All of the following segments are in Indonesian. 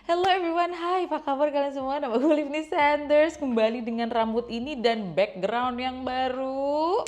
Hello everyone, hai apa kabar kalian semua? Nama gue Livni Sanders, kembali dengan rambut ini dan background yang baru.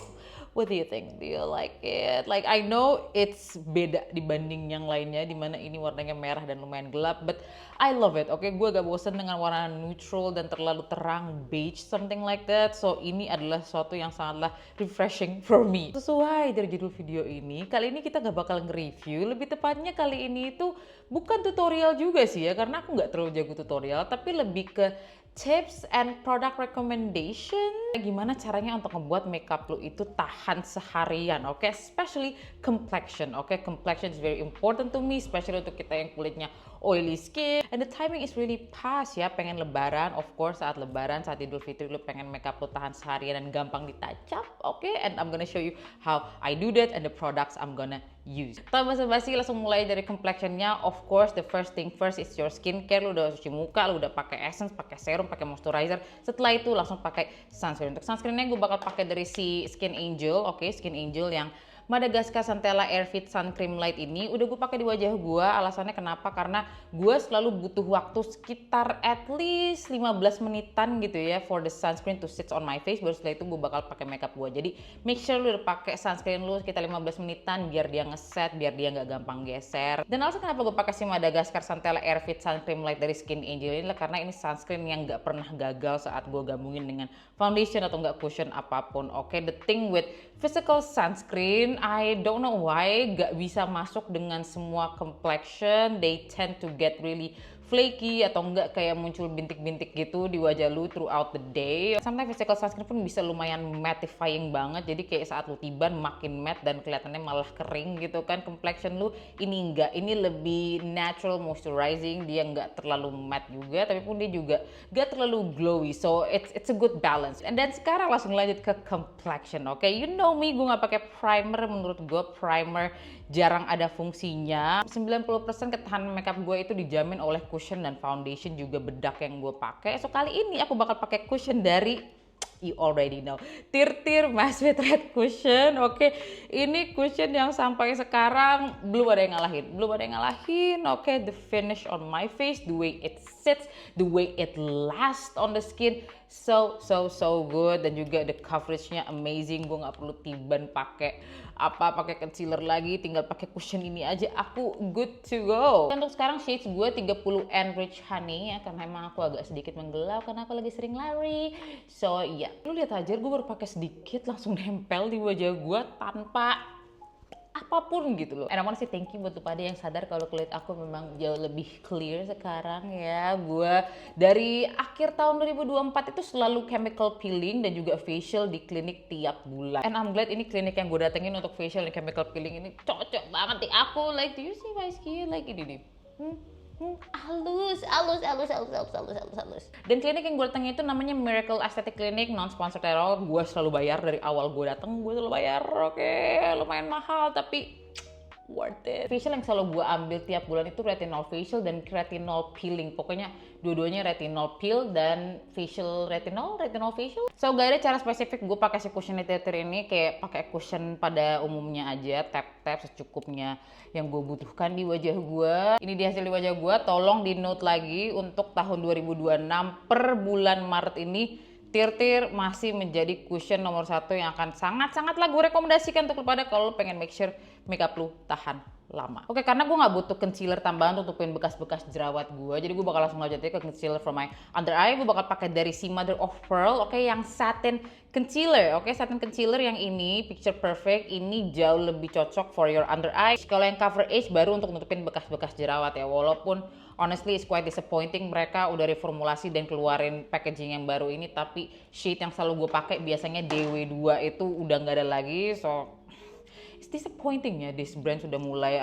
What do you think? Do you like it? Like I know it's beda dibanding yang lainnya, dimana ini warnanya merah dan lumayan gelap, but I love it. Oke, gue gak bosen dengan warna neutral dan terlalu terang, beige, something like that. So ini adalah sesuatu yang sangatlah refreshing for me. Sesuai dari judul video ini, kali ini kita gak bakal nge-review. Lebih tepatnya kali ini itu bukan tutorial juga sih ya, karena aku nggak terlalu jago tutorial, tapi lebih ke tips and product recommendation. Gimana caranya untuk membuat makeup lo itu tahan seharian, oke? Especially complexion, oke? Complexion is very important to me, especially untuk kita yang kulitnya oily skin. And the timing is really pas ya, pengen lebaran, of course saat lebaran, saat Idul Fitri lo pengen makeup lo tahan seharian dan gampang ditouch-up, oke? And I'm gonna show you how I do that and the products I'm gonna use. Tanpa basa-basi langsung mulai dari complexionnya. Of course the first thing first is your skincare. Lu udah cuci muka, lu udah pakai essence, pakai serum, pakai moisturizer. Setelah itu langsung pakai sunscreen. Untuk sunscreennya gue bakal pakai dari si Skin Angel, oke? Skin Angel yang Madagascar Centella Airfit Sun Cream Light ini udah gue pakai di wajah gue. Alasannya kenapa? Karena gue selalu butuh waktu sekitar at least 15 menitan gitu ya for the sunscreen to sit on my face. Baru setelah itu gue bakal pakai makeup gue. Jadi make sure lu udah pakai sunscreen lu sekitar 15 menitan biar dia ngeset, biar dia nggak gampang geser. Dan alasan kenapa gue pakai si Madagascar Centella Airfit Sun Cream Light dari Skin Angel ini adalah karena ini sunscreen yang nggak pernah gagal saat gue gabungin dengan foundation atau nggak cushion apapun. Oke, the thing with physical sunscreen, I don't know why gak bisa masuk dengan semua complexion. They tend to get really flaky atau enggak kayak muncul bintik-bintik gitu di wajah lu throughout the day. Sometimes physical sunscreen pun bisa lumayan mattifying banget. Jadi kayak saat lu tiban makin matte dan kelihatannya malah kering gitu kan. Complexion lu ini enggak, ini lebih natural moisturizing. Dia enggak terlalu matte juga, tapi pun dia juga enggak terlalu glowy. So it's a good balance. And then sekarang langsung lanjut ke complexion. Oke, you know me, gue nggak pakai primer. Menurut gue primer jarang ada fungsinya. 90% ketahanan makeup gue itu dijamin oleh cushion dan foundation juga bedak yang gue pakai. So kali ini aku bakal pakai cushion dari, you already know, Tirtir Matte Fit Red Cushion. Oke, ini cushion yang sampai sekarang belum ada yang ngalahin. Oke, the finish on my face, the way it sits, the way it lasts on the skin, so good. Dan juga the coveragenya amazing. Gue nggak perlu tiban pakai concealer lagi, tinggal pakai cushion ini aja aku good to go. Untuk sekarang shades gue 30 Enrich Honey ya, karena emang aku agak sedikit menggelap karena aku lagi sering lari. So ya, lu lihat aja gue baru pakai sedikit langsung nempel di wajah gue tanpa apapun gitu loh. And I wanna say thank you buat tuh pada yang sadar kalau kulit aku memang jauh lebih clear sekarang ya. Gue dari akhir tahun 2024 itu selalu chemical peeling dan juga facial di klinik tiap bulan. And I'm glad ini klinik yang gue datengin untuk facial dan chemical peeling ini cocok banget di aku. Like, do you see my skin? Like ini nih. Halus. Dan klinik yang gue datengin itu namanya Miracle Aesthetic Clinic, non sponsored at all. Gue selalu bayar dari awal gue dateng, gue selalu bayar. Oke, lumayan mahal tapi worth it. Facial yang selalu gue ambil tiap bulan itu retinol facial dan retinol peeling. Pokoknya dua-duanya retinol peel dan facial retinol facial. So gak ada cara spesifik gue pakai si cushion Tirtir ini, kayak pakai cushion pada umumnya aja, tap secukupnya yang gue butuhkan di wajah gue. Ini di hasil di wajah gue. Tolong di note lagi untuk tahun 2026 per bulan Maret ini Tirtir masih menjadi cushion nomor 1 yang akan sangat-sangatlah gue rekomendasikan untuk pada kalau pengen make sure makeup lu tahan lama. Oke, karena gue nggak butuh concealer tambahan untuk tutupin bekas-bekas jerawat gue, jadi gue bakal langsung lanjut aja ke concealer for my under eye. Gue bakal pakai dari si Mother of Pearl, oke, yang satin concealer. Oke, satin concealer yang ini Picture Perfect, ini jauh lebih cocok for your under eye. Kalau yang Cover Age baru untuk nutupin bekas-bekas jerawat ya, walaupun honestly it's quite disappointing mereka udah reformulasi dan keluarin packaging yang baru ini, tapi shade yang selalu gue pakai biasanya DW2 itu udah nggak ada lagi. So it's disappointing ya, this brand sudah mulai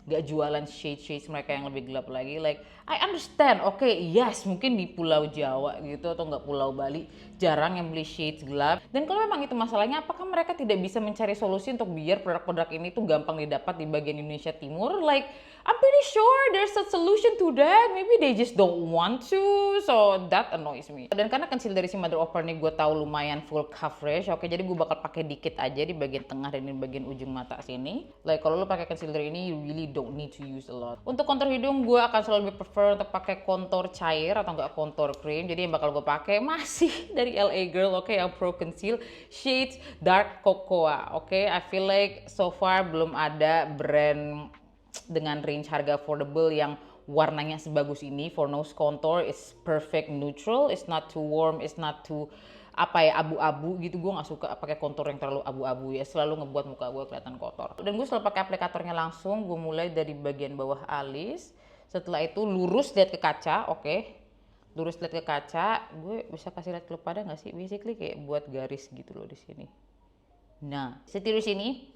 gak jualan shades mereka yang lebih gelap lagi. Like I understand, oke, yes, mungkin di Pulau Jawa gitu atau nggak Pulau Bali jarang yang beli shades gelap. Dan kalau memang itu masalahnya, apakah mereka tidak bisa mencari solusi untuk biar produk-produk ini tuh gampang didapat di bagian Indonesia Timur? Like I'm pretty sure there's a solution to that. Maybe they just don't want to. So that annoys me. Dan karena concealer dari si Mother of Pearl nih gue tahu lumayan full coverage. Oke, jadi gue bakal pakai dikit aja di bagian tengah dan di bagian ujung mata sini. Like kalau lo pakai concealer ini, you really don't need to use a lot. Untuk kontur hidung gue akan selalu lebih prefer untuk pakai kontur cair atau enggak kontur cream. Jadi yang bakal gue pakai masih dari LA Girl, oke, yang Pro Conceal shades Dark Cocoa. Oke, I feel like so far belum ada brand dengan range harga affordable yang warnanya sebagus ini. For nose contour, it's perfect neutral, it's not too warm, it's not too abu-abu gitu. Gue nggak suka pakai kontur yang terlalu abu-abu ya, selalu ngebuat muka gue kelihatan kotor. Dan gue selalu pakai aplikatornya langsung. Gue mulai dari bagian bawah alis, setelah itu lurus lihat ke kaca, oke. Lurus lihat ke kaca, gue bisa kasih lihat ke lu pada nggak sih? Basically kayak buat garis gitu loh di sini. Nah, setirus ini.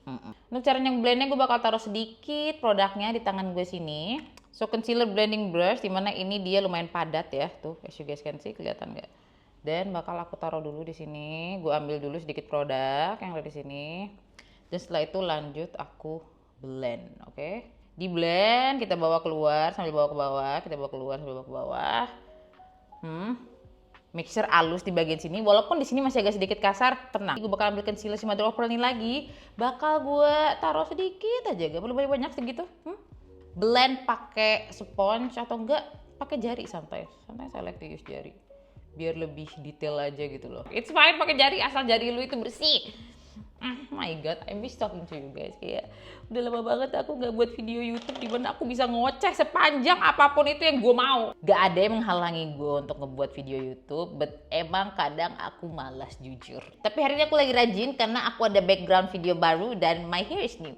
Untuk cara yang blendnya gue bakal taruh sedikit produknya di tangan gue sini. So concealer blending brush, dimana ini dia lumayan padat ya, tuh as you guys can see, kelihatan nggak? Dan bakal aku taruh dulu di sini. Gue ambil dulu sedikit produk yang ada di sini. Dan setelah itu lanjut aku blend, oke? Di blend kita bawa keluar sambil bawa ke bawah, kita bawa keluar sambil bawa ke bawah. Mixer halus di bagian sini, walaupun di sini masih agak sedikit kasar, tenang. Gue bakal ambil concealer si Mother of Pearl ini lagi, bakal gue taruh sedikit aja, gak perlu banyak-banyak segitu. Blend pakai sponge atau enggak pakai jari santai. Santai saya like to use jari, biar lebih detail aja gitu loh. It's fine pakai jari asal jari lu itu bersih. My god, I miss talking to you guys. Kayak udah lama banget aku gak buat video YouTube dimana aku bisa ngoceh sepanjang apapun itu yang gue mau. Gak ada yang menghalangi gue untuk ngebuat video YouTube, but emang kadang aku malas jujur. Tapi hari ini aku lagi rajin karena aku ada background video baru dan my hair is new.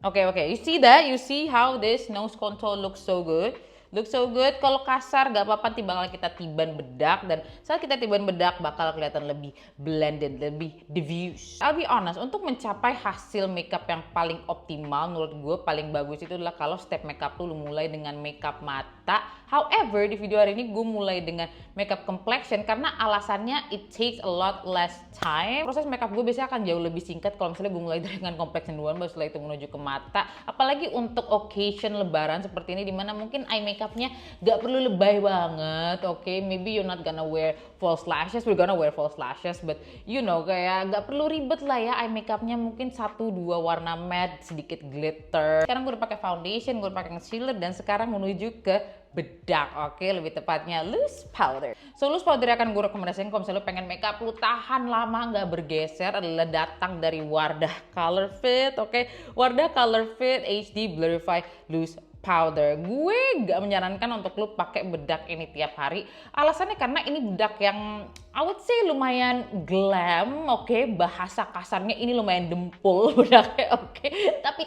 Okay, you see that? You see how this nose contour looks so good? Look so good. Kalau kasar gak apa-apa, timbangan kita tiban bedak, dan saat kita tiban bedak bakal kelihatan lebih blended, lebih diffuse. I'll be honest, untuk mencapai hasil makeup yang paling optimal menurut gue paling bagus itu adalah kalau step makeup lu mulai dengan makeup mata. However, di video hari ini gue mulai dengan makeup complexion karena alasannya it takes a lot less time. Proses makeup gue biasanya akan jauh lebih singkat kalau misalnya gue mulai dengan complexion duluan, baru setelah itu menuju ke mata. Apalagi untuk occasion lebaran seperti ini dimana mungkin eye makeupnya gak perlu lebay banget, oke? Maybe you're not gonna wear false lashes, we're gonna wear false lashes, but you know kayak gak perlu ribet lah ya eye makeupnya, mungkin 1-2 warna matte, sedikit glitter. Sekarang gue udah pakai foundation, gue udah pakai concealer, dan sekarang menuju ke bedak, oke, lebih tepatnya loose powder. So loose powder akan gue rekomendasikan kalau misalnya lu pengen makeup lu tahan lama nggak bergeser adalah datang dari Wardah Color Fit, oke? Wardah Color Fit HD Blurify Loose Powder. Gue gak menyarankan untuk lu pakai bedak ini tiap hari. Alasannya karena ini bedak yang I would say lumayan glam, oke? Bahasa kasarnya ini lumayan dempul bedaknya, oke? Tapi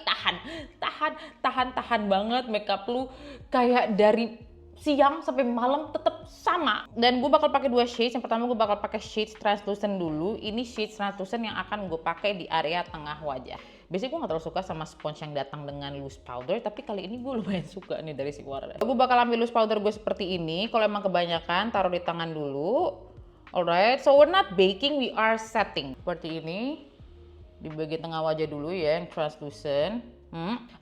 tahan banget makeup lu kayak dari siang sampai malam tetap sama. Dan gue bakal pakai 2 shades. Yang pertama gue bakal pakai shades translucent dulu. Ini shades translucent yang akan gue pakai di area tengah wajah. Biasanya gue gak terlalu suka sama sponge yang datang dengan loose powder, tapi kali ini gue lumayan suka nih dari si Wardah. Gue bakal ambil loose powder gue seperti ini. Kalau emang kebanyakan taruh di tangan dulu. Alright, so we're not baking, we are setting. Seperti ini. Di bagian tengah wajah dulu ya, yang translucent.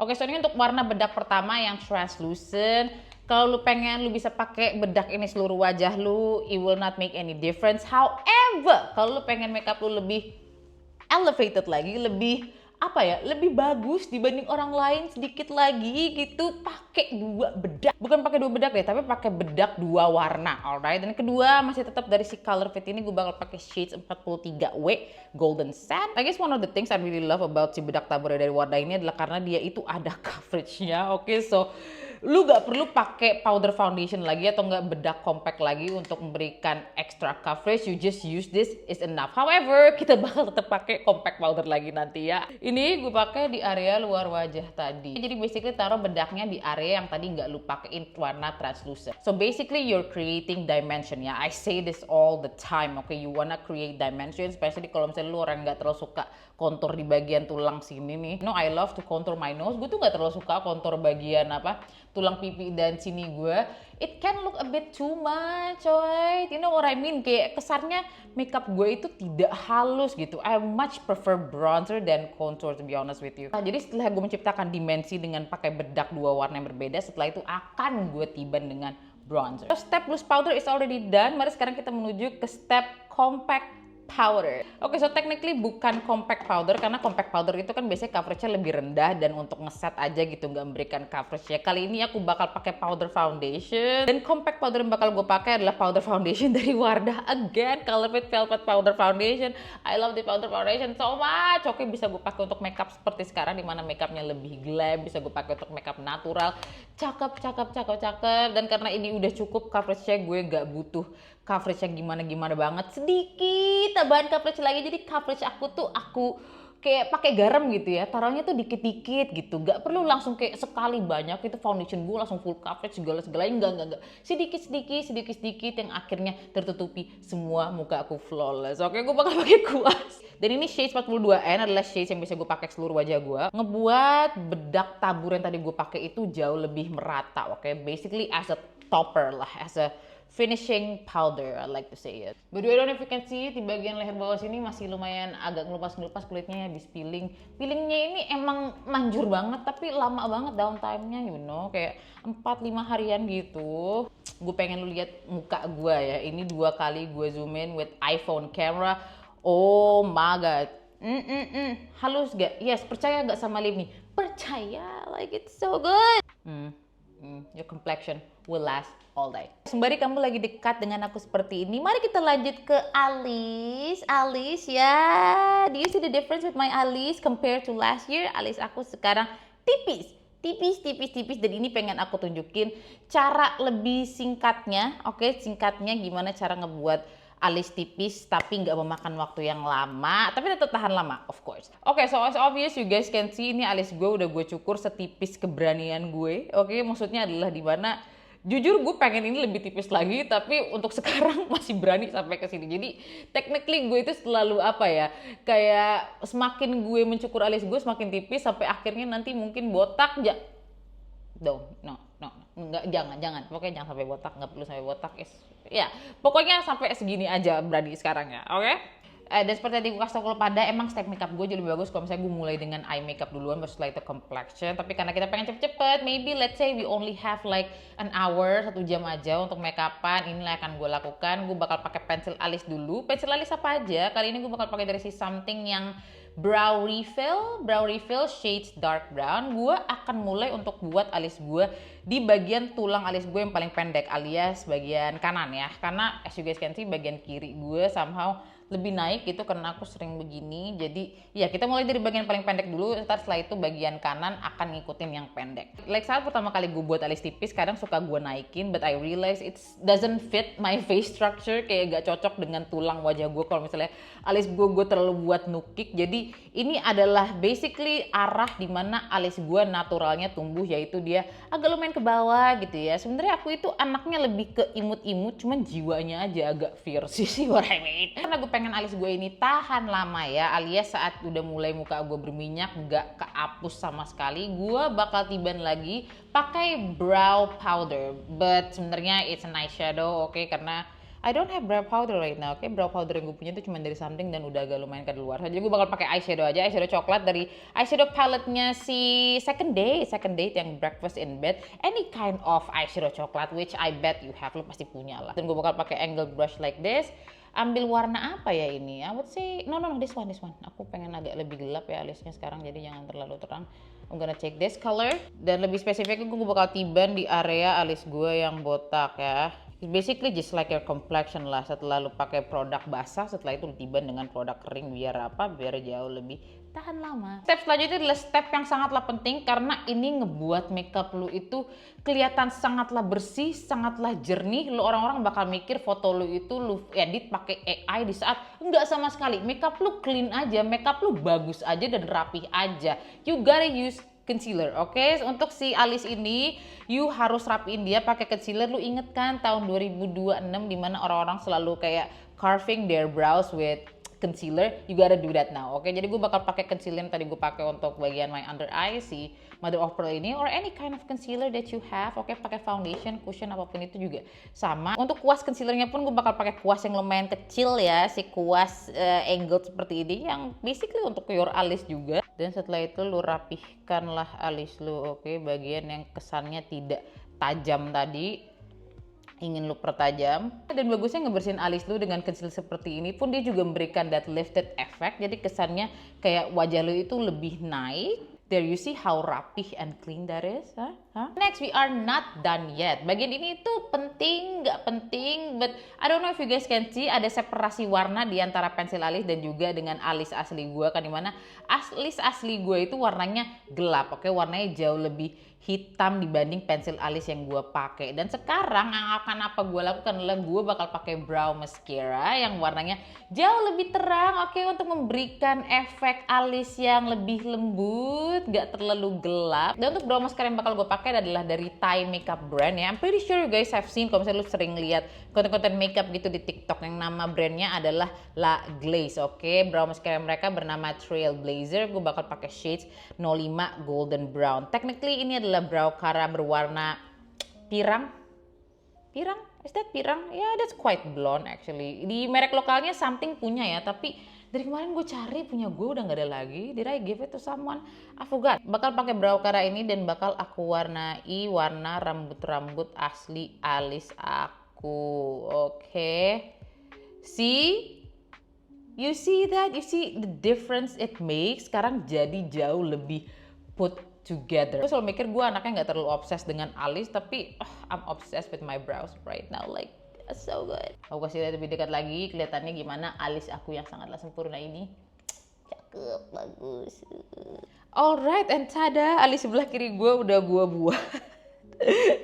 Oke, so ini untuk warna bedak pertama yang translucent. Kalau lu pengen, lu bisa pakai bedak ini seluruh wajah lu, it will not make any difference. However, kalau lu pengen makeup lu lebih elevated lagi, lebih lebih bagus dibanding orang lain sedikit lagi gitu, pakai 2 bedak. Bukan pakai 2 bedak deh, tapi pakai bedak 2 warna, alright. Dan kedua masih tetap dari si Color Fit ini, gue bakal pakai shades 43W Golden Sand. I guess one of the things I really love about si bedak tabur dari Wardah ini adalah karena dia itu ada coveragenya, oke? So lu gak perlu pakai powder foundation lagi atau nggak bedak compact lagi untuk memberikan extra coverage. You just use this is enough. However, kita bakal tetap pakai compact powder lagi nanti ya. Ini gue pakai di area luar wajah tadi. Jadi basically taruh bedaknya di area yang tadi nggak lu pakein warna translucent. So basically you're creating dimension ya. I say this all the time. Okay, you wanna create dimension, especially kalau misalnya lu orang nggak terlalu suka kontur di bagian tulang sini nih. No, I love to contour my nose. Gue tuh nggak terlalu suka kontur bagian tulang pipi dan sini gue, it can look a bit too much, coy. You know what I mean? Kayak kesannya makeup gue itu tidak halus gitu. I much prefer bronzer than contour, to be honest with you. Nah, jadi setelah gue menciptakan dimensi dengan pakai bedak dua warna yang berbeda, setelah itu akan gue tiban dengan bronzer. So, step loose powder is already done. Mari sekarang kita menuju ke step compact powder. Oke, so technically bukan compact powder karena compact powder itu kan biasanya coveragenya lebih rendah dan untuk ngeset aja gitu, nggak memberikan coverage ya. Kali ini aku bakal pakai powder foundation dan compact powder yang bakal gue pakai adalah powder foundation dari Wardah again, Color Fit Velvet Powder Foundation. I love the powder foundation so much. Oke, bisa gue pakai untuk makeup seperti sekarang dimana makeupnya lebih glam, bisa gue pakai untuk makeup natural. Cakep. Dan karena ini udah cukup coveragenya, gue nggak butuh coverage yang gimana banget, sedikit tambahan coverage lagi. Jadi coverage aku kayak pakai garam gitu ya, taruhnya tuh dikit-dikit gitu, gak perlu langsung kayak sekali banyak itu foundation gue langsung full coverage segala-segalanya, enggak, sedikit yang akhirnya tertutupi semua muka aku flawless. Oke, gue bakal pakai kuas. Dan ini shade 42N adalah shade yang bisa gue pakai seluruh wajah gue, ngebuat bedak tabur yang tadi gue pakai itu jauh lebih merata. Oke, basically as a topper lah, as a finishing powder, I like to say it. By the way, I don't know if you can see, di bagian leher bawah sini masih lumayan agak ngelupas kulitnya habis peeling. Peelingnya ini emang manjur banget, tapi lama banget downtime-nya, you know, kayak 4-5 harian gitu. Gue pengen lu lihat muka gue ya, ini 2 kali gue zoom in with iPhone camera. Oh my god, halus gak? Yes, percaya gak sama lip nih? Percaya, like it's so good. Your complexion will last all day. Sembari kamu lagi dekat dengan aku seperti ini, mari kita lanjut ke alis. Alis ya, do you see the difference with my alis compared to last year? Alis aku sekarang tipis, dan ini pengen aku tunjukin cara lebih singkatnya. Oke, singkatnya gimana cara ngebuat alis tipis tapi nggak memakan waktu yang lama tapi tetap tahan lama, of course. Oke, so as obvious you guys can see, ini alis gue udah gue cukur setipis keberanian gue. Oke, maksudnya adalah dimana jujur gue pengen ini lebih tipis lagi, tapi untuk sekarang masih berani sampai ke sini. Jadi technically gue itu selalu apa ya, kayak semakin gue mencukur alis gue semakin tipis sampai akhirnya nanti mungkin botak. No, enggak, jangan, pokoknya jangan sampai botak, nggak perlu sampai botak, ya pokoknya sampai segini aja berani sekarang ya, oke? Dan seperti tadi gue kasih tau, kalau pada emang step makeup gue jadi lebih bagus kalau misalnya gue mulai dengan eye makeup duluan baru setelah itu complexion. Tapi karena kita pengen cepet-cepet, maybe let's say we only have like an hour, 1 jam aja untuk makeupan, inilah akan gue lakukan. Gue bakal pakai pensil alis dulu. Pensil alis apa aja? Kali ini gue bakal pakai dari si Something yang brow refill shades dark brown. Gue akan mulai untuk buat alis gue di bagian tulang alis gue yang paling pendek alias bagian kanan ya, karena as you guys can see bagian kiri gue somehow lebih naik gitu karena aku sering begini. Jadi ya kita mulai dari bagian paling pendek dulu, ntar setelah itu bagian kanan akan ngikutin yang pendek. Like saat pertama kali gue buat alis tipis kadang suka gue naikin, but I realize it doesn't fit my face structure, kayak gak cocok dengan tulang wajah gue kalau misalnya alis gue terlalu buat nukik. Jadi ini adalah basically arah dimana alis gue naturalnya tumbuh, yaitu dia agak lumayan ke bawah gitu ya. Sebenarnya aku itu anaknya lebih ke imut-imut, cuman jiwanya aja agak fierce sih, what I mean. Karena gue pengen alis gue ini tahan lama ya, alias saat udah mulai muka gue berminyak gak kehapus sama sekali, gue bakal tiban lagi pakai brow powder. But sebenarnya it's an eyeshadow, oke, karena I don't have brow powder right now. Oke, brow powder yang gue punya itu cuma dari Something dan udah agak lumayan keluar. Jadi gue bakal pakai eyeshadow aja, eyeshadow coklat dari eyeshadow palette-nya si Second Date yang Breakfast in Bed. Any kind of eyeshadow coklat which I bet you have, lo pasti punya lah. Dan gue bakal pakai angled brush like this. Ambil warna apa ya ini? I would say no, this one. Aku pengen agak lebih gelap ya alisnya sekarang, jadi jangan terlalu terang. I'm gonna take this color, dan lebih spesifiknya gue bakal tiban di area alis gue yang botak ya. Basically just like your complexion lah, setelah lu pakai produk basah, setelah itu lu tiban dengan produk kering biar apa? Biar jauh lebih tahan lama. Step selanjutnya adalah step yang sangatlah penting karena ini ngebuat makeup lu itu kelihatan sangatlah bersih, sangatlah jernih. Lu orang-orang bakal mikir foto lu itu lu edit pakai AI di saat enggak sama sekali. Makeup lu clean aja, makeup lu bagus aja dan rapih aja. You gotta use concealer, oke? Untuk si alis ini, you harus rapiin dia pakai concealer. Lu inget kan tahun 2026 dimana orang-orang selalu kayak carving their brows with concealer, you gotta do that now. Oke, jadi gue bakal pakai concealer yang tadi gue pakai untuk bagian my under eye, si Mother of Pearl ini, or any kind of concealer that you have. Oke, pakai foundation, cushion, apapun itu juga sama. Untuk kuas concealernya pun gue bakal pakai kuas yang lumayan kecil ya, si kuas angled seperti ini, yang basically untuk your alis juga. Dan setelah itu lu rapihkanlah alis lu, oke, bagian yang kesannya tidak tajam tadi ingin lu pertajam. Dan bagusnya ngebersihin alis lu dengan concealer seperti ini pun dia juga memberikan that lifted effect, jadi kesannya kayak wajah lu itu lebih naik. There you see how rapih and clean that is. Next, we are not done yet. Bagian ini tuh penting, nggak penting, but I don't know if you guys can see, ada separasi warna di antara pensil alis dan juga dengan alis asli gue, kan, dimana alis asli gue itu warnanya gelap, oke, warnanya jauh lebih hitam dibanding pensil alis yang gue pakai. Dan sekarang yang akan apa gue lakukan adalah gue bakal pakai brow mascara yang warnanya jauh lebih terang, oke, untuk memberikan efek alis yang lebih lembut, gak terlalu gelap. Dan untuk brow mascara yang bakal gue pakai adalah dari Thai makeup brand ya. I'm pretty sure you guys have seen, kalau misalnya lu sering lihat konten-konten makeup gitu di TikTok, yang nama brandnya adalah La Glaze, oke. Brow mascara mereka bernama Trailblazer. Gue bakal pakai shades 05 Golden Brown. Technically ini adalah brow cara berwarna pirang. Is that pirang? Yeah, that's quite blonde actually. Di merek lokalnya something punya ya, tapi dari kemarin gue cari punya gue udah nggak ada lagi. Did I give it to someone? I forgot. Bakal pakai brow cara ini dan bakal aku warnai warna rambut-rambut asli alis aku. Oke. See? You see that? You see the difference it makes? Sekarang jadi jauh lebih put together. Gue selalu mikir gue anaknya nggak terlalu obses dengan alis, tapi I'm obsessed with my brows right now, like it's so good. Aku kasih lihat lebih dekat lagi, kelihatannya gimana alis aku yang sangatlah sempurna ini. Cakep, bagus. Alright, and tada, alis sebelah kiri gue udah gue buat.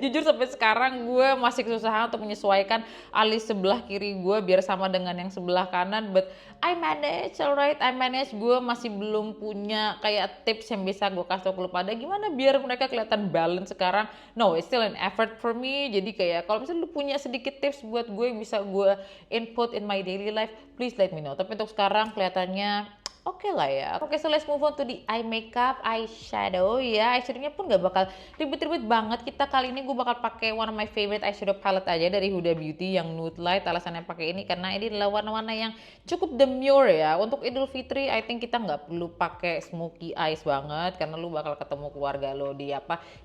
Jujur sampai sekarang gue masih kesusahan untuk menyesuaikan alis sebelah kiri gue biar sama dengan yang sebelah kanan, but I manage, alright, I manage. Gue masih belum punya kayak tips yang bisa gue kasih tau ke lu pada gimana biar mereka kelihatan balance sekarang. No, it's still an effort for me. Jadi kayak kalau misalnya lu punya sedikit tips buat gue yang bisa gue input in my daily life, please let me know. Tapi untuk sekarang kelihatannya oke lah ya. Oke, so let's move on to the eye makeup, eyeshadow ya. Eyeshadownya pun gak bakal ribet-ribet banget. Kita kali ini gue bakal pakai one of my favorite eyeshadow palette aja dari Huda Beauty yang nude light. Alasannya pakai ini karena ini adalah warna-warna yang cukup demure ya. Untuk Idul Fitri, I think kita nggak perlu pakai smoky eyes banget karena lu bakal ketemu keluarga lo di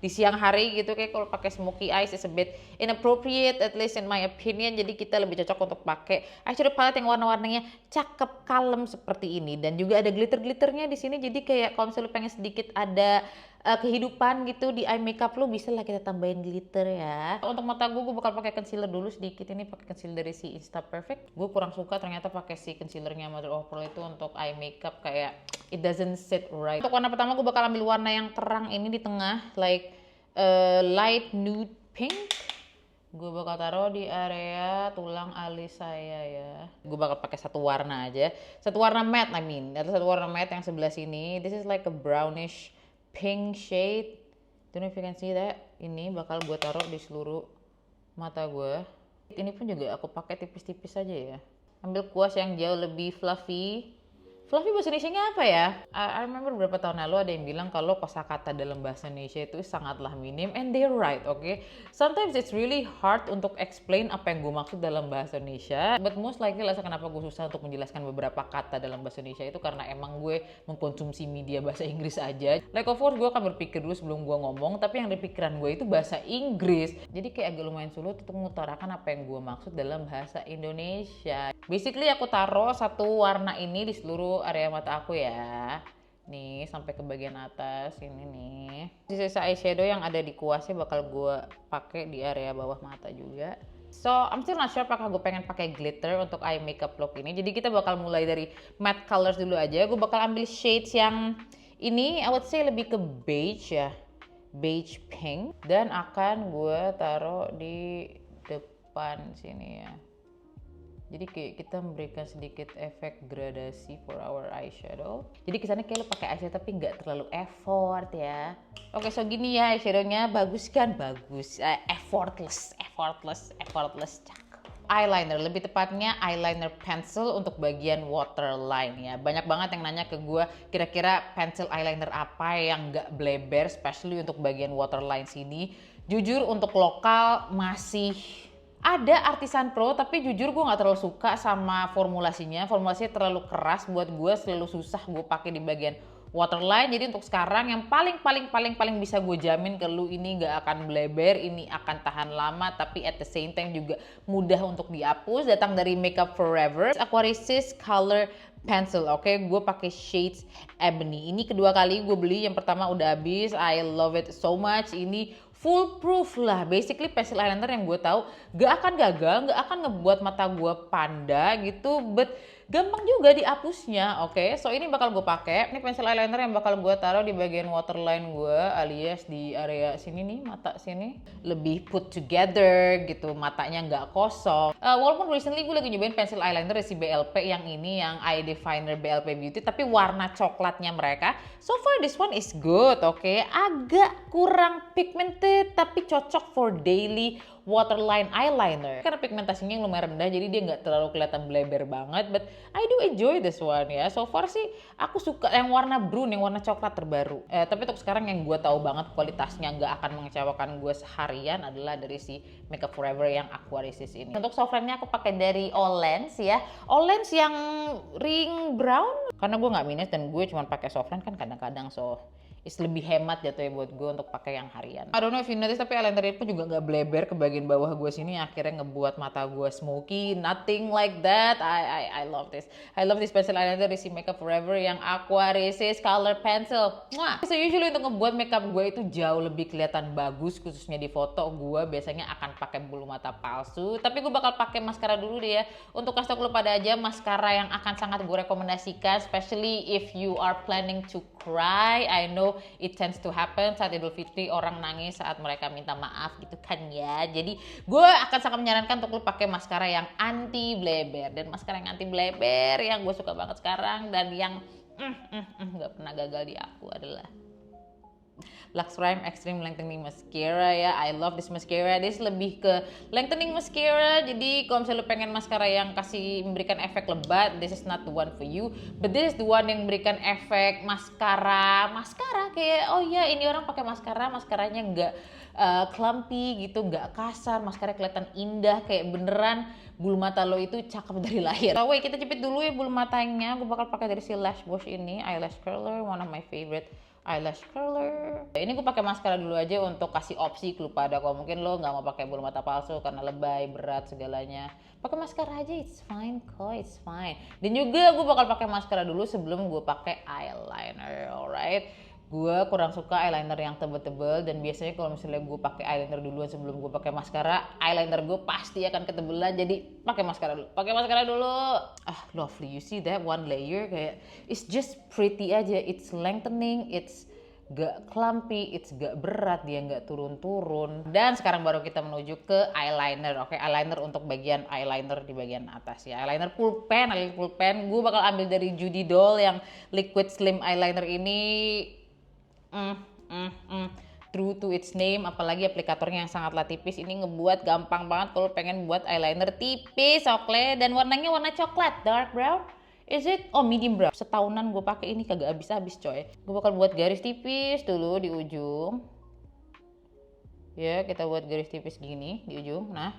di siang hari gitu. Kayak kalau pakai smoky eyes is a bit inappropriate, at least in my opinion. Jadi kita lebih cocok untuk pakai eyeshadow palette yang warna-warnanya cakep, kalem seperti ini. Dan juga ada glitter-glitternya di sini, jadi kayak kalau misalnya lu pengen sedikit ada kehidupan gitu di eye makeup lu, bisa lah kita tambahin glitter ya. Untuk mata gue bakal pakai concealer dulu sedikit. Ini pakai concealer dari si Insta Perfect. Gue kurang suka ternyata pakai si concealernya Mother of Pearl itu untuk eye makeup, kayak it doesn't sit right. Untuk warna pertama gue bakal ambil warna yang terang ini di tengah, like light nude pink. Gue bakal taruh di area tulang alis saya ya. Gue bakal pakai satu warna aja. Satu warna matte, Ada satu warna matte yang sebelah sini. This is like a brownish pink shade. Don't know if you can see that. Ini bakal gue taruh di seluruh mata gue. Ini pun juga aku pakai tipis-tipis aja ya. Ambil kuas yang jauh lebih fluffy. Fluffy bahasa Indonesianya apa ya? I remember beberapa tahun lalu ada yang bilang kalau kosakata dalam bahasa Indonesia itu sangatlah minim, and they're right, okay? Sometimes it's really hard untuk explain apa yang gue maksud dalam bahasa Indonesia, but most likely alasan kenapa gue susah untuk menjelaskan beberapa kata dalam bahasa Indonesia itu karena emang gue mengkonsumsi media bahasa Inggris aja. Like of course gue akan berpikir dulu sebelum gue ngomong, tapi yang di pikiran gue itu bahasa Inggris. Jadi kayak agak lumayan sulit untuk mengutarakan apa yang gue maksud dalam bahasa Indonesia. Basically aku taruh satu warna ini di seluruh area mata aku ya. Nih sampai ke bagian atas ini nih. Sisa eyeshadow yang ada di kuasnya bakal gue pakai di area bawah mata juga. So I'm still not sure apakah gue pengen pakai glitter untuk eye makeup look ini. Jadi kita bakal mulai dari matte colors dulu aja. Gue bakal ambil shades yang ini, I would say lebih ke beige ya, beige pink, dan akan gue taruh di depan sini ya. Jadi kayak kita memberikan sedikit efek gradasi for our eyeshadow. Jadi kesannya kayak lo pakai eyeshadow tapi nggak terlalu effort ya. Oke, so gini ya eyeshadownya, bagus kan? Bagus. Effortless. Cakep. eyeliner, lebih tepatnya eyeliner pencil untuk bagian waterline ya. Banyak banget yang nanya ke gue, kira-kira pencil eyeliner apa yang nggak bleber, especially untuk bagian waterline sini. Jujur untuk lokal masih ada Artisan Pro, tapi jujur gue nggak terlalu suka sama formulasinya. Formulasinya terlalu keras buat gue, selalu susah gue pakai di bagian waterline. Jadi untuk sekarang yang paling bisa gue jamin ke lu, ini nggak akan bleber, ini akan tahan lama, tapi at the same time juga mudah untuk dihapus. Datang dari Makeup Forever Aquarisys Color Pencil, oke, gue pakai shades Ebony. Ini kedua kali gue beli, yang pertama udah habis, I love it so much. Ini full proof lah, basically pencil eyeliner yang gue tahu gak akan gagal, gak akan ngebuat mata gue panda gitu, but gampang juga dihapusnya, oke. So ini bakal gue pakai, ini pencil eyeliner yang bakal gue taruh di bagian waterline gue, alias di area sini nih, mata sini, lebih put together gitu, matanya nggak kosong. Walaupun recently gue lagi nyobain pencil eyeliner si BLP yang ini, yang Eye Definer BLP Beauty, tapi warna coklatnya mereka, so far this one is good, oke. Agak kurang pigmented, tapi cocok for daily waterline eyeliner karena pigmentasinya yang lumayan rendah, jadi dia nggak terlalu kelihatan bleber banget, but I do enjoy this one ya. So far sih aku suka yang warna brown, yang warna coklat terbaru. Tapi untuk sekarang yang gue tahu banget kualitasnya nggak akan mengecewakan gue seharian adalah dari si Makeup Forever yang Aquarisys ini. Untuk softline-nya aku pakai dari Olens ya, Olens yang ring brown, karena gue nggak minus dan gue cuma pakai softline kan kadang-kadang, so is lebih hemat jatuh ya buat gue untuk pakai yang harian. I don't know if you notice, tapi eyeliner ini pun juga nggak bleber ke bagian bawah gue sini, akhirnya ngebuat mata gue smoky. Nothing like that. I love this. I love this pencil eyeliner dari si Makeup Forever yang Aquarisys Color Pencil. Mwah. So usually untuk ngebuat makeup gue itu jauh lebih kelihatan bagus, khususnya di foto, gue biasanya akan pakai bulu mata palsu. Tapi gue bakal pakai maskara dulu deh ya. Untuk kasih tau lu pada aja, maskara yang akan sangat gue rekomendasikan, especially if you are planning to cry. I know it tends to happen saat Idul Fitri, orang nangis saat mereka minta maaf gitu kan ya. Jadi gue akan sangat menyarankan untuk lu pakai maskara yang anti bleber. Dan maskara yang anti bleber yang gue suka banget sekarang dan yang gak pernah gagal di aku adalah Luxe Rhyme Extreme Lengthening Mascara ya. I love this mascara. This lebih ke lengthening mascara. Jadi kalau misalnya lu pengen maskara yang kasih memberikan efek lebat, this is not the one for you. But this is the one yang memberikan efek maskara kayak oh ya ini orang pakai maskara, maskaranya nggak clumpy gitu, nggak kasar, maskara kelihatan indah kayak beneran bulu mata lo itu cakep dari lahir. So wait, kita jepit dulu ya bulu matanya. Gue bakal pakai dari si Lash Wash ini, eyelash curler, one of my favorite eyelash curler. Ini gue pakai maskara dulu aja untuk kasih opsi ke lu pada, kalau mungkin lo nggak mau pakai bulu mata palsu karena lebay, berat segalanya, pakai maskara aja, it's fine kok, it's fine. Dan juga gue bakal pakai maskara dulu sebelum gue pakai eyeliner, alright. Gue kurang suka eyeliner yang tebel-tebel, dan biasanya kalau misalnya gue pakai eyeliner duluan sebelum gue pakai maskara, eyeliner gue pasti akan ketebelan. Jadi pakai maskara dulu. Lovely, you see that one layer, kayak it's just pretty aja, it's lengthening, it's gak clumpy, it's gak berat, dia gak turun-turun. Dan sekarang baru kita menuju ke eyeliner. Oke, eyeliner untuk bagian eyeliner di bagian atas ya. Eyeliner pulpen, gue bakal ambil dari Judy Doll yang liquid slim eyeliner ini. True to its name, apalagi aplikatornya yang sangatlah tipis. Ini ngebuat gampang banget kalau pengen buat eyeliner tipis, oke. Dan warnanya warna coklat, dark brown. Is it? Oh, medium brown. Setahunan gue pakai ini kagak habis-habis coy. Gue bakal buat garis tipis dulu di ujung. Ya, kita buat garis tipis gini di ujung. Nah,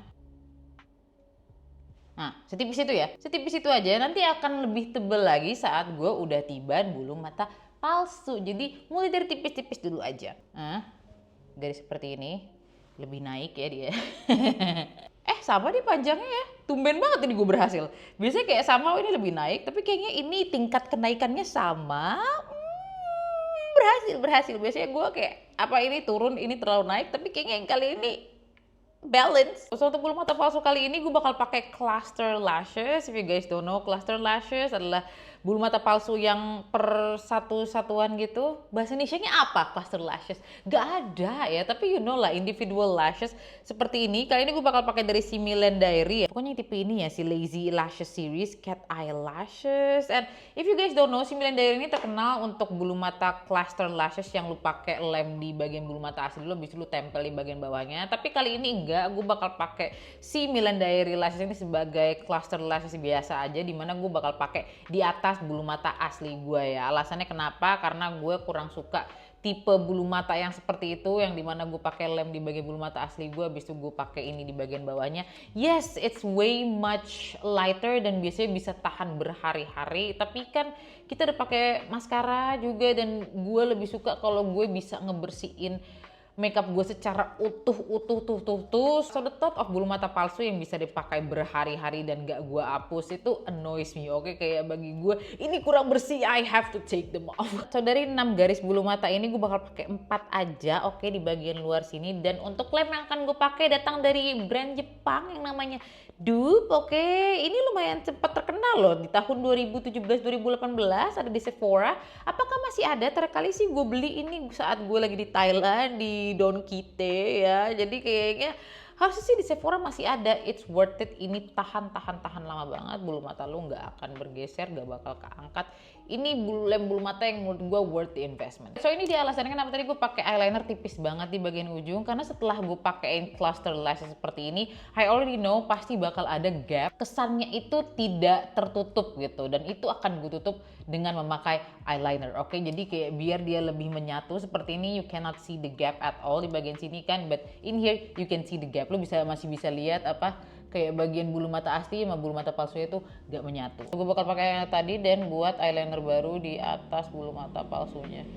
setipis itu ya. Setipis itu aja. Nanti akan lebih tebel lagi saat gue udah tiban bulu mata palsu. Jadi mulai dari tipis-tipis dulu aja. Garis seperti ini. Lebih naik ya dia. Sama nih panjangnya ya. Tumben banget ini gue berhasil. Biasanya kayak sama, ini lebih naik. Tapi kayaknya ini tingkat kenaikannya sama. Berhasil. Biasanya gue kayak apa ini turun, ini terlalu naik. Tapi kayaknya yang kali ini balance. So untuk bulu mata palsu kali ini gue bakal pakai Cluster Lashes. If you guys don't know, Cluster Lashes adalah bulu mata palsu yang per satu-satuan gitu. Bahasa Indonesianya apa Cluster Lashes? Gak ada ya, tapi you know lah, individual lashes seperti ini. Kali ini gue bakal pakai dari si Milan Diary ya. Pokoknya tipe ini ya, si Lazy Lashes series, Cat Eye Lashes. And if you guys don't know, si Milan Diary ini terkenal untuk bulu mata Cluster Lashes yang lu pakai lem di bagian bulu mata asli lu, habis lu tempel di bagian bawahnya. Tapi kali ini enggak, gue bakal pakai si Milan Diary Lashes ini sebagai cluster lashes biasa aja, dimana gue bakal pakai di atas bulu mata asli gue ya. Alasannya kenapa? Karena gue kurang suka tipe bulu mata yang seperti itu, yang dimana gue pakai lem di bagian bulu mata asli gue, habis itu gue pakai ini di bagian bawahnya. Yes, it's way much lighter dan biasanya bisa tahan berhari-hari, tapi kan kita udah pakai maskara juga, dan gue lebih suka kalau gue bisa ngebersihin makeup gue secara utuh. So the thought of bulu mata palsu yang bisa dipakai berhari-hari dan gak gue hapus itu annoys me, oke? Kayak bagi gue ini kurang bersih, I have to take them off. So dari 6 garis bulu mata ini gue bakal pakai 4 aja, oke, di bagian luar sini. Dan untuk lem yang akan gue pakai datang dari brand Jepang yang namanya Dupe, oke. Ini lumayan cepat terkenal loh, di tahun 2017-2018 ada di Sephora. Apakah masih ada? Terkali sih gue beli ini saat gue lagi di Thailand di Don Kite ya. Jadi kayaknya harusnya sih di Sephora masih ada. It's worth it. Ini tahan lama banget. Bulu mata lu nggak akan bergeser, nggak bakal keangkat. Ini lem bulu mata yang menurut gue worth the investment. So ini dia alasannya kenapa tadi gue pakai eyeliner tipis banget di bagian ujung, karena setelah gue pakein cluster lashes seperti ini, I already know pasti bakal ada gap. Kesannya itu tidak tertutup gitu, dan itu akan gue tutup dengan memakai eyeliner. Oke, jadi kayak biar dia lebih menyatu seperti ini. You cannot see the gap at all di bagian sini kan, but in here you can see the gap. Lu masih bisa lihat apa kayak bagian bulu mata asli sama bulu mata palsunya itu gak menyatu. Gue bakal pakai yang tadi dan buat eyeliner baru di atas bulu mata palsunya,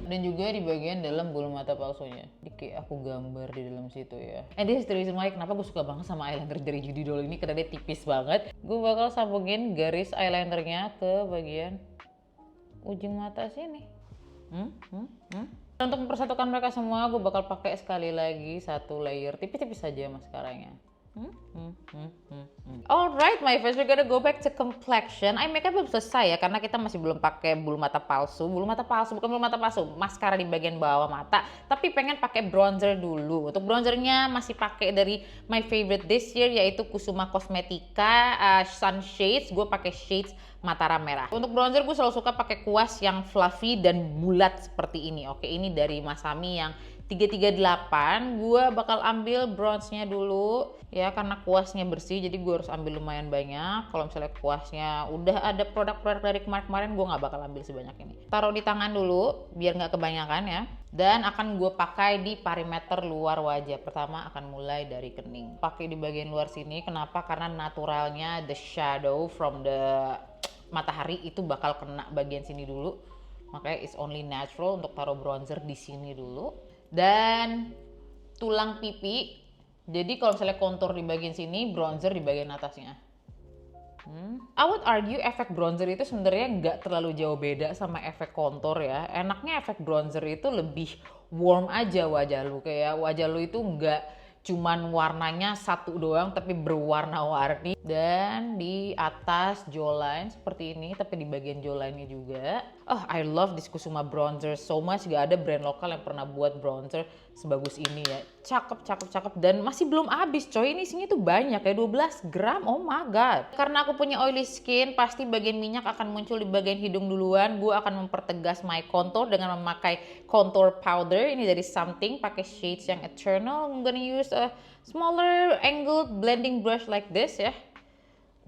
dan juga di bagian dalam bulu mata palsunya. Jadi kayak aku gambar di dalam situ ya. And this is the reason why kenapa gue suka banget sama eyeliner dari Judy Doll ini, karena dia tipis banget. Gue bakal sambungin garis eyelinernya ke bagian ujung mata sini. Untuk mempersatukan mereka semua, gue bakal pakai sekali lagi satu layer tipis-tipis saja maskaranya. Alright my friends, we're gonna go back to complexion. Eye makeup belum selesai ya, karena kita masih belum pakai bulu mata palsu. Bukan bulu mata palsu, maskara di bagian bawah mata. Tapi pengen pakai bronzer dulu. Untuk bronzernya masih pakai dari my favorite this year, yaitu Kusuma Cosmetica Sun Shades. Gue pakai shades Mataram merah. Untuk bronzer gue selalu suka pakai kuas yang fluffy dan bulat seperti ini. Oke, ini dari Masami yang 338. Gue bakal ambil bronze-nya dulu ya, karena kuasnya bersih, jadi gue harus ambil lumayan banyak. Kalau misalnya kuasnya udah ada produk-produk dari kemarin-kemarin, gue nggak bakal ambil sebanyak ini. Taruh di tangan dulu biar nggak kebanyakan ya. Dan akan gue pakai di perimeter luar wajah. Pertama akan mulai dari kening. Pakai di bagian luar sini. Kenapa? Karena naturalnya the shadow from the matahari itu bakal kena bagian sini dulu. Makanya it's only natural untuk taruh bronzer di sini dulu. Dan tulang pipi. Jadi kalau misalnya kontur di bagian sini, bronzer di bagian atasnya. I would argue efek bronzer itu sebenarnya nggak terlalu jauh beda sama efek kontur ya. Enaknya efek bronzer itu lebih warm aja wajah lu. Kayak wajah lu itu nggak cuman warnanya satu doang, tapi berwarna-warni. Dan di atas jawline seperti ini, tapi di bagian jawline-nya juga. Oh, I love this Kusuma bronzer so much. Gak ada brand lokal yang pernah buat bronzer sebagus ini ya. Cakep. Dan masih belum habis coy. Ini isinya tuh banyak ya, 12 gram. Oh my god. Karena aku punya oily skin, pasti bagian minyak akan muncul di bagian hidung duluan. Gue akan mempertegas my contour dengan memakai contour powder. Ini dari Something, pakai shades yang Eternal. I'm gonna use a smaller angled blending brush like this ya.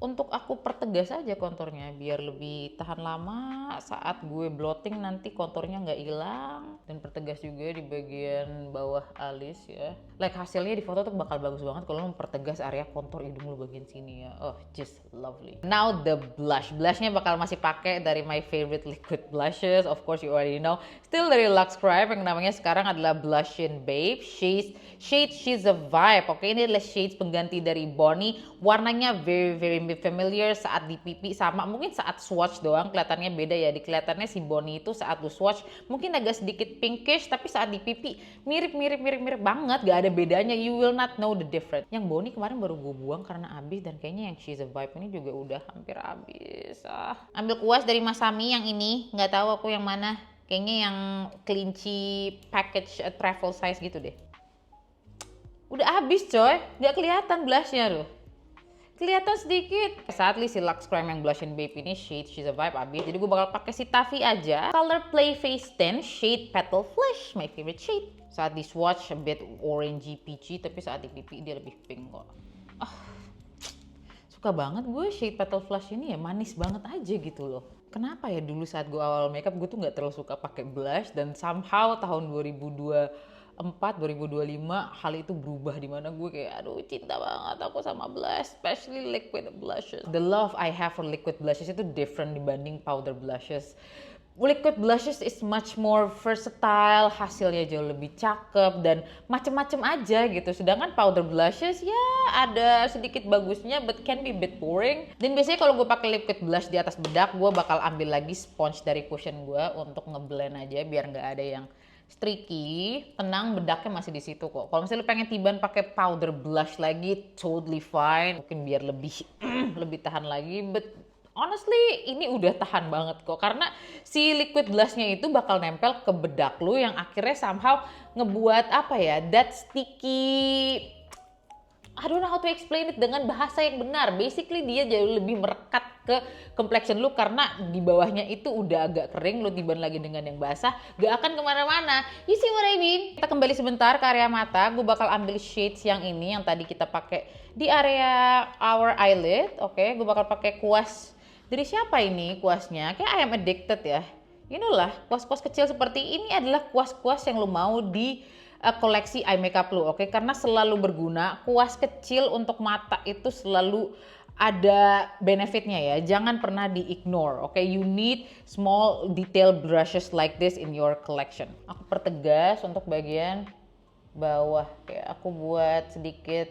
Untuk aku pertegas aja konturnya biar lebih tahan lama saat gue blotting, nanti konturnya nggak hilang. Dan pertegas juga di bagian bawah alis ya. Like hasilnya di foto tuh bakal bagus banget kalau lo mempertegas area kontur hidung lo bagian sini ya. Oh, just lovely. Now the blush. Blushnya bakal masih pakai dari my favorite liquid blushes. Of course you already know. Still dari Lux Craft yang namanya sekarang adalah Blushin Babe. She's a Vibe. Oke, ini adalah shades pengganti dari Bonnie. Warnanya very familiar saat di pipi, sama mungkin saat swatch doang kelihatannya beda ya. Kelihatannya si Bonnie itu saat lu swatch mungkin agak sedikit pinkish, tapi saat di pipi mirip banget, gak ada bedanya. You will not know the difference. Yang Bonnie kemarin baru gue buang karena habis, dan kayaknya yang She's a Vibe ini juga udah hampir habis. Ambil kuas dari Masami yang ini, nggak tahu aku yang mana. Kayaknya yang kelinci package travel size gitu deh. Udah habis coy, nggak kelihatan blushnya loh. kelihatan sedikit. Sadly si Lux Crime yang Blush and Babe ini shade She's a Vibe abis. Jadi gue bakal pakai si Taffy aja. Color Play Face 10 shade Petal Flesh, my favorite shade. Saat di swatch a bit orangey peachy, tapi saat di pipi dia lebih pink kok. Suka banget gue shade Petal Flush ini ya, manis banget aja gitu loh. Kenapa ya dulu saat gue awal makeup gue tuh nggak terlalu suka pakai blush, dan somehow tahun 2024, 2025 hal itu berubah, di mana gue kayak aduh cinta banget aku sama blush, especially liquid blushes. The love I have for liquid blushes itu different dibanding powder blushes. Liquid blushes is much more versatile, hasilnya jauh lebih cakep dan macem-macem aja gitu. Sedangkan powder blushes ya ada sedikit bagusnya but can be a bit boring. Dan biasanya kalau gue pakai liquid blush di atas bedak, gue bakal ambil lagi sponge dari cushion gue untuk ngeblend aja biar nggak ada yang streaky. Tenang, bedaknya masih di situ kok. Kalau misalnya lu pengen tiban pakai powder blush lagi, totally fine. Mungkin biar lebih lebih tahan lagi, but honestly, ini udah tahan banget kok, karena si liquid blushnya itu bakal nempel ke bedak lu yang akhirnya somehow ngebuat apa ya, that sticky, I don't know how to explain it dengan bahasa yang benar. Basically dia jauh lebih merekat ke complexion lu karena di bawahnya itu udah agak kering, lu tiban lagi dengan yang basah, gak akan kemana-mana. You see what I mean? Kita kembali sebentar ke area mata, gue bakal ambil shades yang ini yang tadi kita pakai di area our eyelid. Oke, gue bakal pakai kuas. Dari siapa ini kuasnya? Kayak I am addicted ya. You know lah, kuas-kuas kecil seperti ini adalah kuas-kuas yang lo mau di koleksi eye makeup lo, oke? Karena selalu berguna. Kuas kecil untuk mata itu selalu ada benefitnya ya. Jangan pernah di-ignore, oke? You need small detail brushes like this in your collection. Aku pertegas untuk bagian bawah. Kayak aku buat sedikit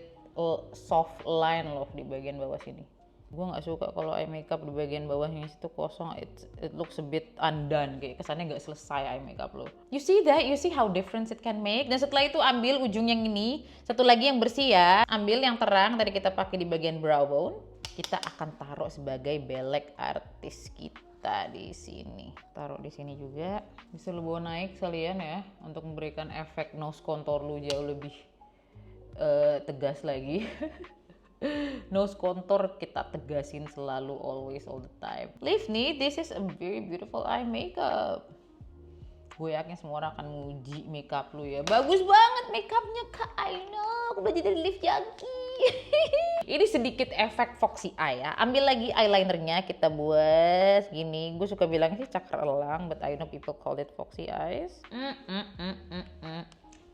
soft line loh di bagian bawah sini. Gue nggak suka kalau eye makeup di bagian bawahnya itu kosong, it looks a bit undone, kayak kesannya nggak selesai eye makeup lo. You see that? You see how difference it can make? Dan setelah itu ambil ujung yang ini, satu lagi yang bersih ya. Ambil yang terang tadi kita pakai di bagian brow bone. Kita akan taruh sebagai belek artis kita di sini. Taruh di sini juga. Bisa lo bawa naik sekalian ya untuk memberikan efek nose contour lo jauh lebih tegas lagi. Nose contour kita tegasin selalu, always, all the time. Leave nih, this is a very beautiful eye makeup. Gue yakin semua orang akan muji makeup lu ya. Bagus banget makeupnya Kak Aino. Aku belajar dari Live Yaki. Ini sedikit efek foxy eye ya. Ambil lagi eyelinernya, kita buat gini. Gue suka bilang sih cakar elang, but I know people call it foxy eyes.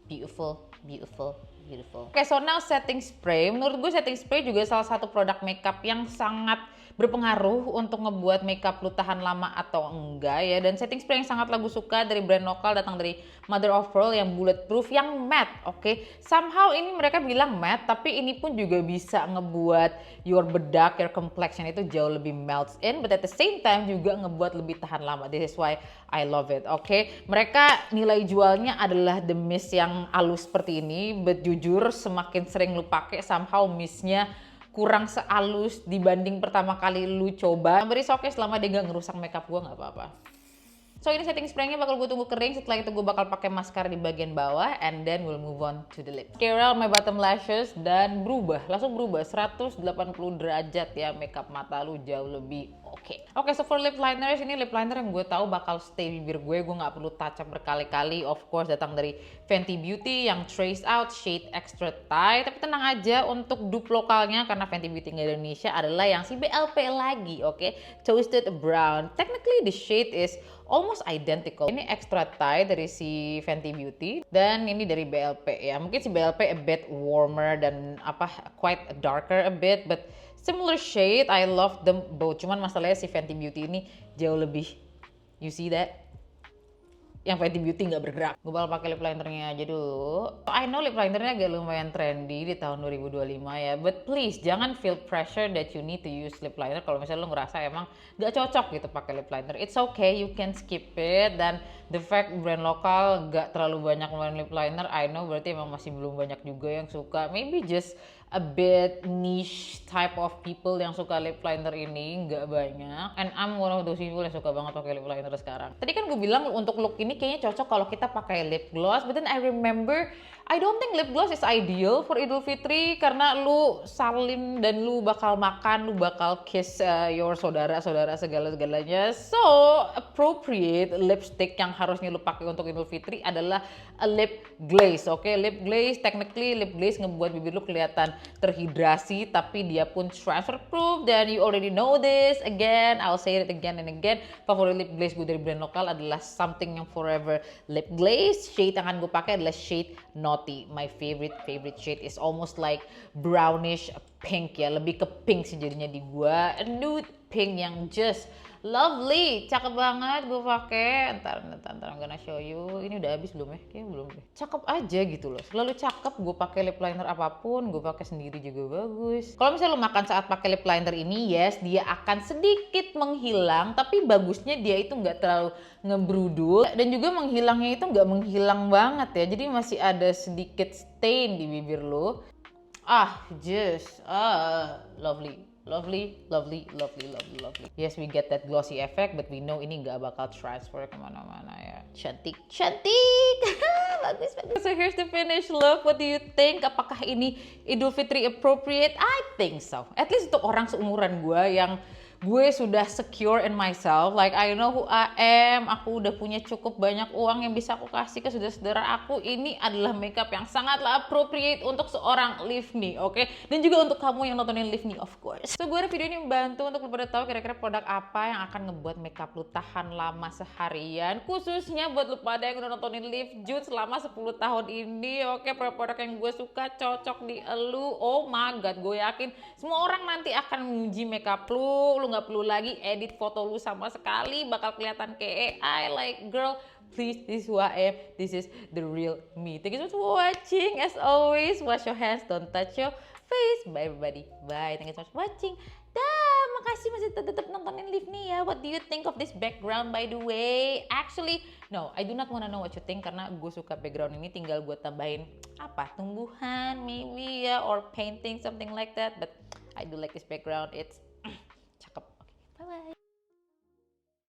Beautiful, beautiful, beautiful. Oke, so now setting spray. Menurut gue setting spray juga salah satu produk makeup yang sangat berpengaruh untuk ngebuat makeup lu tahan lama atau enggak ya. Dan setting spray yang sangat gue suka dari brand lokal datang dari Mother of Pearl yang bulletproof, yang matte, oke. Somehow ini mereka bilang matte, tapi ini pun juga bisa ngebuat your bedak, your complexion itu jauh lebih melts in, but at the same time juga ngebuat lebih tahan lama. This is why I love it, oke. Mereka nilai jualnya adalah the mist yang halus seperti ini, but jujur semakin sering lu pakai somehow mistnya kurang sehalus dibanding pertama kali lu coba. Beri oke selama dia gak ngerusak makeup gue gak apa-apa. So ini setting spraynya bakal gue tunggu kering. Setelah itu gue bakal pakai maskara di bagian bawah, and then we'll move on to the lip. Curl my bottom lashes dan langsung berubah 180 derajat ya, makeup mata lu jauh lebih oke. Oke, so for lip liners, ini lip liner yang gue tahu bakal stay bibir gue nggak perlu touch up berkali-kali. Of course datang dari Fenty Beauty yang Trace Out shade Extra Tight. Tapi tenang aja, untuk dupe lokalnya karena Fenty Beauty nggak Indonesia adalah yang si BLP lagi, oke? Toasted Brown. Technically the shade is almost identical. Ini Extra Tight dari si Fenty Beauty dan ini dari BLP ya. Mungkin si BLP a bit warmer dan quite darker a bit, but similar shade. I love them both. Cuman masalahnya si Fenty Beauty ini jauh lebih, you see that? Yang Fenty Beauty nggak bergerak. Gue bakal pakai lip linernya aja dulu. I know lip linernya agak lumayan trendy di tahun 2025 ya, but please jangan feel pressure that you need to use lip liner kalau misalnya lo ngerasa emang nggak cocok gitu pakai lip liner. It's okay, you can skip it. Dan the fact brand lokal nggak terlalu banyak ngeluarin lip liner, I know berarti emang masih belum banyak juga yang suka. Maybe just a bit niche type of people yang suka lip liner ini, nggak banyak. And I'm one of those people yang suka banget pakai lip liner sekarang. Tadi kan gue bilang untuk look ini kayaknya cocok kalau kita pakai lip gloss, but then I remember I don't think lip gloss is ideal for Idul Fitri karena lu salim dan lu bakal makan, lu bakal kiss your saudara-saudara segala-segalanya. So, appropriate lipstick yang harusnya lu pakai untuk Idul Fitri adalah a lip glaze, oke? Lip glaze, technically lip glaze ngebuat bibir lu kelihatan terhidrasi tapi dia pun transfer proof dan you already know this. Again, I'll say it again and again. Favorit lip glaze gue dari brand lokal adalah Something yang Forever lip glaze. Shade yang akan gue pakai adalah shade Naughty. My favorite shade is almost like brownish pink ya, lebih ke pink sih jadinya di gua. A nude pink yang just lovely, cakep banget gue pakai. Ntar I'm gonna show you. Ini udah habis belum ya? Kayaknya belum deh. Cakep aja gitu loh. Selalu cakep. Gue pakai lip liner apapun, gue pakai sendiri juga bagus. Kalau misalnya lo makan saat pakai lip liner ini, yes, dia akan sedikit menghilang, tapi bagusnya dia itu nggak terlalu ngebrudul dan juga menghilangnya itu nggak menghilang banget ya. Jadi masih ada sedikit stain di bibir lo. Just lovely. Lovely. Yes, we get that glossy effect, but we know ini nggak bakal transfer kemana-mana ya. Cantik. Bagus. So here's the finished look. What do you think? Apakah ini Idul Fitri appropriate? I think so. At least untuk orang seumuran gue yang gue sudah secure in myself, like I know who I am, aku udah punya cukup banyak uang yang bisa aku kasih ke saudara-saudara aku. Ini adalah makeup yang sangatlah appropriate untuk seorang Livni, oke? Dan juga untuk kamu yang nontonin Livni, of course. So gue video ini membantu untuk lu pada tahu kira-kira produk apa yang akan ngebuat makeup lu tahan lama seharian, khususnya buat lu pada yang udah nontonin Liv June selama 10 tahun ini, oke? Produk-produk yang gue suka cocok di elu. Oh my god, gue yakin semua orang nanti akan menguji makeup lu nggak perlu lagi edit foto lu sama sekali, bakal kelihatan kayak AI. Like girl, please, this is who I am, this is the real me. Thank you so much for watching. As always, wash your hands, don't touch your face. Bye everybody, bye. Thank you so much for watching. Dah, makasih masih tetap nontonin Livni ya. What do you think of this background by the way? Actually, no, I do not wanna know what you think karena gue suka background ini, tinggal gue tambahin apa, tumbuhan maybe ya, or painting something like that. But I do like this background, it's cakep. Okay, bye bye.